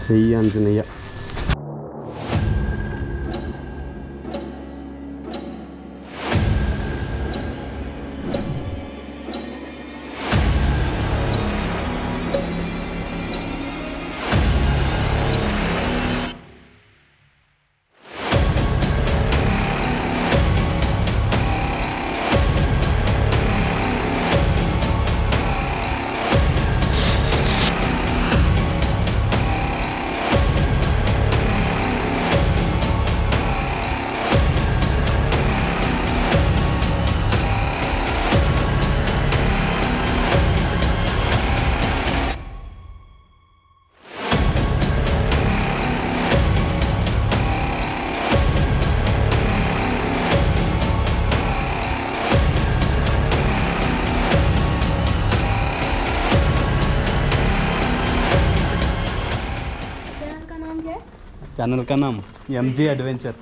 ಜೈ Anjaneya. Channel का नाम MG adventure.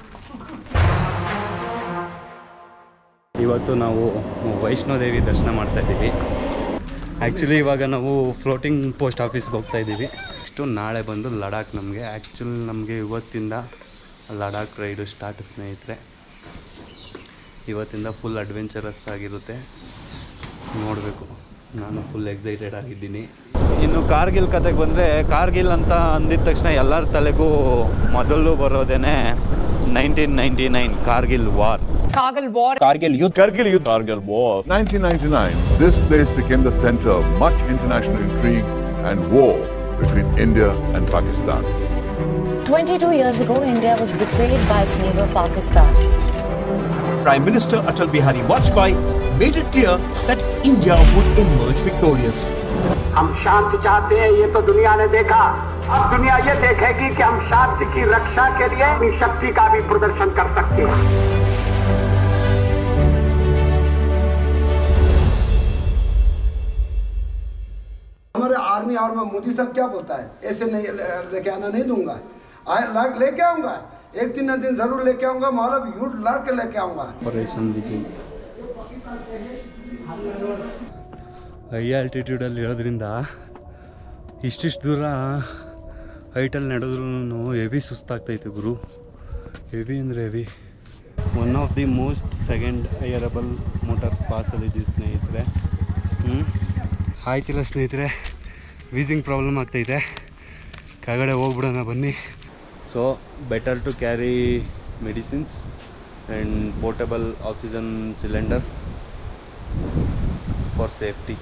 ಇವತ್ತು ನಾವು ವೈಷ್ಣೋದೇವಿ ದರ್ಶನ ಮಾಡ್ತಾ ಇದ್ದೀವಿ. ಆ್ಯಕ್ಚುಲಿ ಇವಾಗ ನಾವು ಫ್ಲೋಟಿಂಗ್ ಪೋಸ್ಟ್ ಆಫೀಸ್ಗೆ ಹೋಗ್ತಾ ಇದ್ದೀವಿ. ನೆಕ್ಸ್ಟು ನಾಳೆ ಬಂದು ಲಡಾಖ್. ನಮಗೆ ಇವತ್ತಿಂದ ಲಡಾಖ್ ರೈಡು ಸ್ಟಾರ್ಟ್ ಸ್ನೇಹಿತರೆ. ಇವತ್ತಿಂದ ಫುಲ್ ಅಡ್ವೆಂಚರಸ್ ಆಗಿರುತ್ತೆ, ನೋಡಬೇಕು. ನಾನು ಫುಲ್ ಎಕ್ಸೈಟೆಡ್ ಆಗಿದ್ದೀನಿ. ಇನ್ನು ಕಾರ್ಗಿಲ್ ಕತೆಗೆ ಬಂದರೆ, ಕಾರ್ಗಿಲ್ ಅಂತ ಅಂದಿದ ತಕ್ಷಣ ಎಲ್ಲರ ತಲೆಗೂ ಮೊದಲು ಬರೋದೇನೆ 1999 Kargil war. Kargil Youth. 1999. This place became the center of much international intrigue and war between India and Pakistan. 22 years ago, India was betrayed by its neighbor Pakistan. Prime Minister Atal Bihari Vajpayee made it clear that India would emerge victorious. हम शांति चाहते हैं, ये तो दुनिया ने देखा. अब दुनिया ये देखेगी कि हम शांति की रक्षा के लिए अपनी शक्ति का भी प्रदर्शन कर सकते हैं. हमारे आर्मी और मोदी साहब क्या बोलता है, ऐसे नहीं लेके आना नहीं दूंगा, लेके आऊंगा, एक दिन ना दिन जरूर लेके आऊंगा, मतलब यूट ला के लेके आऊंगा. ಆಪರೇಷನ್ ವಿಜಯ್. ಹೈ ಆಲ್ಟಿಟ್ಯೂಡಲ್ಲಿ ಇರೋದ್ರಿಂದ ಇಷ್ಟಿಷ್ಟು ದೂರ ಹೈಟಲ್ಲಿ ನಡೆದ್ರೂ ಹೆವಿ ಸುಸ್ತಾಗ್ತೈತೆ ಗುರು. ಹೆವಿ ಅಂದರೆ heavy. One of the most second ಹೈಯರಬಲ್ ಮೋಟಾರ್ ಪಾಸಲ್ಲಿದ್ದೀವಿ ಸ್ನೇಹಿತರೆ. ಆಯ್ತಿಲ್ಲ ಸ್ನೇಹಿತರೆ, ವೀಸಿಂಗ್ ಪ್ರಾಬ್ಲಮ್ ಆಗ್ತೈತೆ. ಕೆಳಗಡೆ ಹೋಗ್ಬಿಡೋಣ ಬನ್ನಿ. So better to carry medicines and portable oxygen cylinder for safety.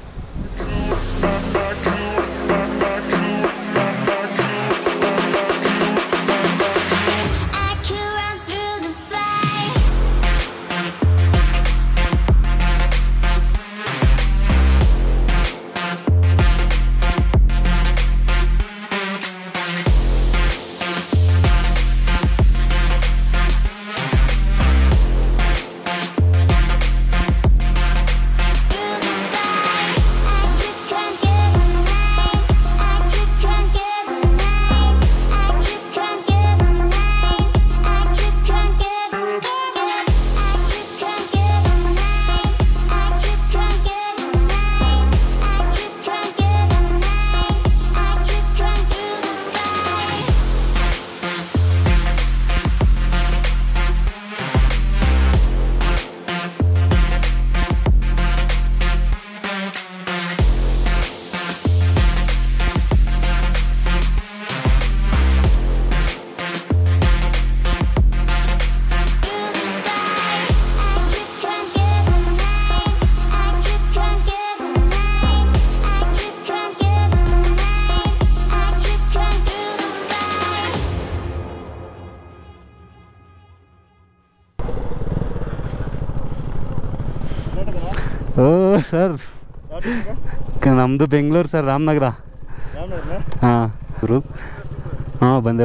Oh sir, ನಮ್ಮದು ಬೆಂಗಳೂರು ಸರ್, ರಾಮನಗರ. ಹಾಂ ಗುರು, ಹಾಂ ಬಂದೆ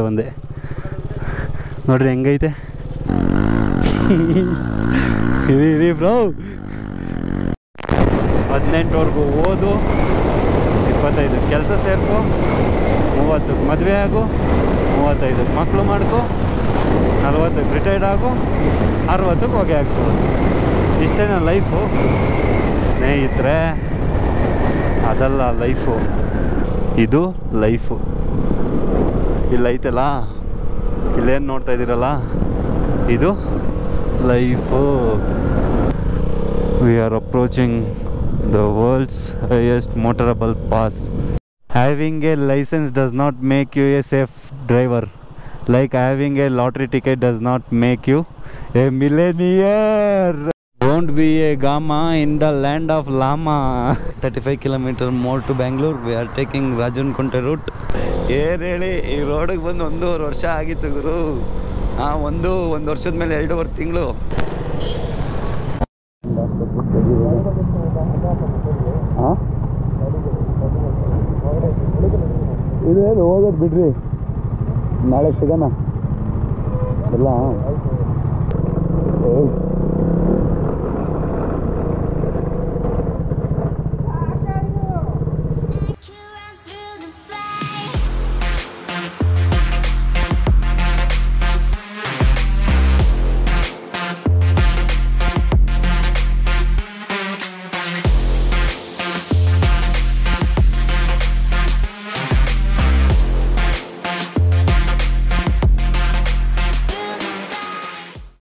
ನೋಡ್ರಿ ಹೆಂಗೈತೆ. ಇರಿ ಬ್ರೋ, 18ವರೆಗೂ ಓದು, 25 ಕೆಲಸ ಸೇರ್ಕೊ, 30 ಮದುವೆ ಆಗು, 35 ಮಕ್ಕಳು ಮಾಡ್ಕೊ, 40 ರಿಟೈರ್ಡ್ ಆಗು, 60 ಹೊಗೆ ಹಾಕ್ಸ್ಬೋದು. ಇಷ್ಟೇ ನನ್ನ ಲೈಫು ಸ್ನೇಹಿತರೆ. ಅದಲ್ಲ ಲೈಫು, ಇದು ಲೈಫು. ಇಲ್ಲೈತಲ್ಲ, ಇಲ್ಲೇನು ನೋಡ್ತಾ ಇದ್ದೀರಲ್ಲ, ಇದು life. We are approaching the world's highest motorable pass. Having a licence does not make you a safe driver, like having a lottery ticket does not make you a millionaire. Don't be a Gama in the land of Lama. 35 km more to Bangalore. We are taking Rajan Kunte route. ಏನು ಹೇಳಿ, ಈ ರೋಡಿಗೆ ಬಂದು 1.5 ವರ್ಷ ಆಗಿತ್ತು ಗುರು. ಒಂದು ವರ್ಷದ ಮೇಲೆ 2.5 ತಿಂಗಳು. ಇದೇನು ಹೋಗೋದು ಬಿಡ್ರಿ, ನಾಳೆ ಸಿಗೋಣ ಎಲ್ಲ.